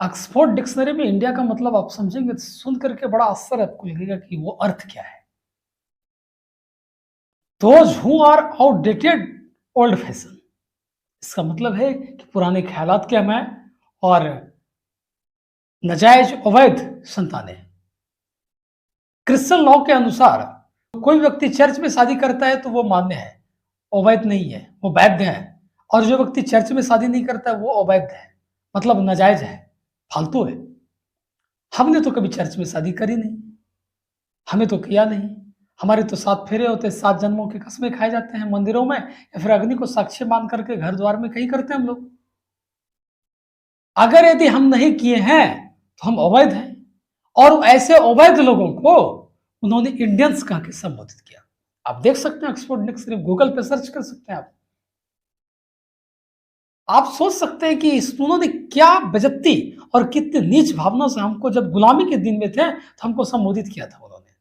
Oxford dictionary में India का मतलब आप समझेंगे तो सुन करके बड़ा आश्चर्य आपको लगेगा कि वो अर्थ क्या है। Those who are outdated old fashion, इसका मतलब है कि पुराने ख्यालात के हम हैं और नाजायज अवैध संतानें। क्रिश्चियन लॉ के अनुसार कोई व्यक्ति चर्च में शादी करता है तो वो मान्य है, अवैध नहीं है, वो वैध है। और जो व्यक्ति चर्च में शादी नहीं करता है वो अवैध है, मतलब नाजायज है, फालतू है। हमने तो कभी चर्च में शादी करी नहीं, हमें तो किया नहीं। हमारे तो 7 फेरे होते हैं, 7 जन्मों के कस्में खाए जाते हैं मंदिरों में, या फिर अग्नि को साक्ष्य मान करके घर द्वार में कहीं करते हैं हम लोग। अगर यदि हम नहीं किए हैं तो हम अवैध हैं। और ऐसे अवैध लोगों को उन्होंने इंडियंस कहा के संबोधित किया। आप देख सकते हैं ऑक्सफोर्ड डिक्शनरी, गूगल पे सर्च कर सकते हैं आप सोच सकते हैं कि उन्होंने क्या बेइज्जती और कितनी नीच भावना से हमको, जब गुलामी के दिन में थे तो हमको संबोधित किया था उन्होंने।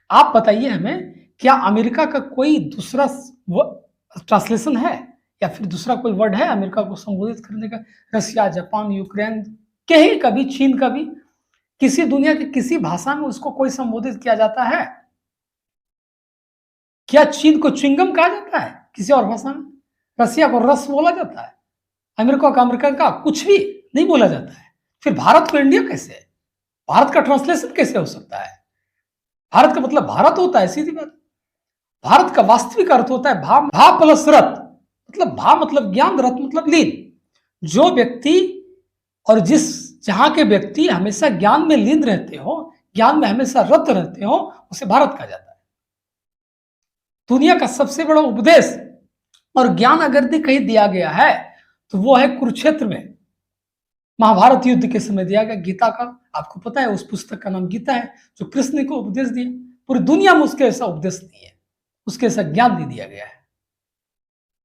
आप बताइए हमें, क्या अमेरिका का कोई दूसरा ट्रांसलेशन है या फिर दूसरा कोई वर्ड है अमेरिका को संबोधित करने का? रशिया, जापान, यूक्रेन, कहीं कभी चीन का भी, किसी दुनिया की किसी भाषा में उसको कोई संबोधित किया जाता है? क्या चीन को च्युइंगम कहा जाता है किसी और भाषा में? रसिया को रस बोला जाता है? अमेरिका को अमेरिका का कुछ भी नहीं बोला जाता है। फिर भारत को इंडिया कैसे है? भारत का ट्रांसलेशन कैसे हो सकता है? भारत का मतलब भारत होता है, सीधी बात। भारत का वास्तविक अर्थ होता है भा, भा प्लस रत, मतलब भा मतलब ज्ञान, रत मतलब लीन। जो व्यक्ति और जिस जहां के व्यक्ति हमेशा ज्ञान में लीन रहते हो, ज्ञान में हमेशा रत रहते हो, उसे भारत कहा जाता है। दुनिया का सबसे बड़ा उपदेश और ज्ञान अगर भी कहीं दिया गया है तो वो है कुरुक्षेत्र में, महाभारत युद्ध के समय दिया गया, गीता का। आपको पता है उस पुस्तक का नाम गीता है, जो कृष्ण को उपदेश दिया। पूरी दुनिया में उसके ऐसा उपदेश नहीं है, उसके ऐसा ज्ञान नहीं दिया गया है।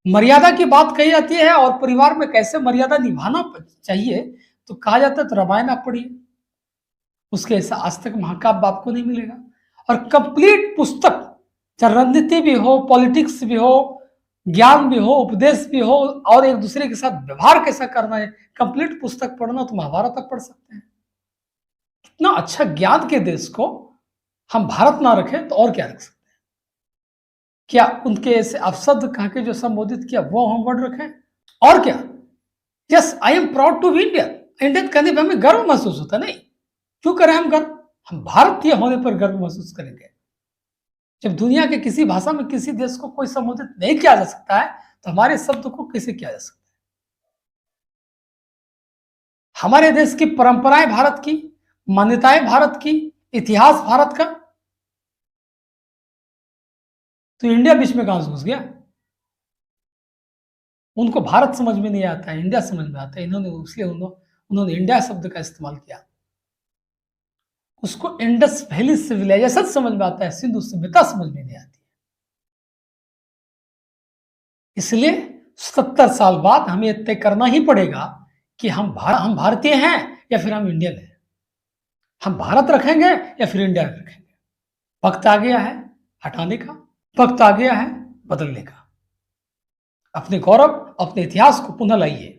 मर्यादा की बात कही जाती है और परिवार में कैसे मर्यादा निभाना चाहिए तो कहा जाता है तो रामायण आप पढ़िए, उसके ऐसा आज तक महाकाव्य आपको नहीं मिलेगा। और कंप्लीट पुस्तक, चाहे राजनीति भी हो, पॉलिटिक्स भी हो, ज्ञान भी हो, उपदेश भी हो, और एक दूसरे के साथ व्यवहार कैसा करना है, कंप्लीट पुस्तक पढ़ना तो महाभारत तक पढ़ सकते हैं। इतना अच्छा ज्ञान के देश को हम भारत ना रखें तो और क्या रख सकते हैं? क्या उनके ऐसे अपशब्द कह के जो संबोधित किया वो हम वर्ड रखें? और क्या? Yes, I am proud to be Indian. Indian कहने पर हमें गर्व महसूस होता नहीं। क्यों करें हम गर्व? हम भारतीय होने पर गर्व महसूस करेंगे। जब दुनिया के किसी भाषा में किसी देश को कोई संबोधित नहीं किया जा सकता है तो हमारे शब्द को कैसे किया जा सकता है? हमारे देश की परंपराएं भारत की, मान्यताएं भारत की, इतिहास भारत का, तो इंडिया बीच में कहां से घुस गया? उनको भारत समझ में नहीं आता है, इंडिया समझ में आता है। इन्होंने इसलिए उन्होंने इंडिया शब्द का इस्तेमाल किया। उसको इंडस वैली सिविलाइजेशन समझ में आता है, सिंधु सभ्यता समझ में नहीं आती। इसलिए 70 साल बाद हमें तय करना ही पड़ेगा कि हम भारतीय हैं या फिर हम इंडियन हैं, हम भारत रखेंगे या फिर इंडिया रखेंगे। वक्त आ गया है हटाने का, वक्त आ गया है बदलने का। अपने गौरव, अपने इतिहास को पुनः लाइए।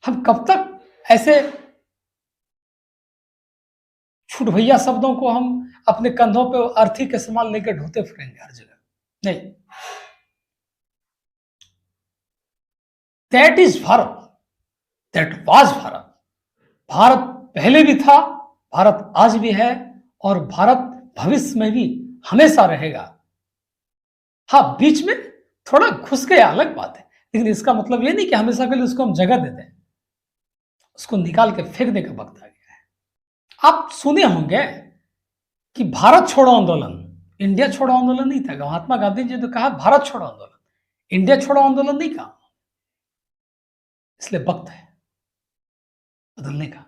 हम कब तक ऐसे छूट भैया शब्दों को हम अपने कंधों पे अर्थी के समान लेकर ढोते फिरेंगे हर जगह? नहीं। That is Bharat, that was Bharat. Bharat पहले भी था, भारत आज भी है, और भारत भविष्य में भी हमेशा रहेगा। हाँ, बीच में थोड़ा घुस गया अलग बात है, लेकिन इसका मतलब ये नहीं कि हमेशा के लिए उसको हम जगह दे दें। उसको निकाल के फेंकने का वक्त आ गया है। आप सुने होंगे कि भारत छोड़ो आंदोलन, इंडिया छोड़ो आंदोलन नहीं था। महात्मा गांधी जी ने कहा भारत छोड़ो आंदोलन, इंडिया छोड़ो आंदोलन नहीं कहा। इसलिए वक्त है बदलने का।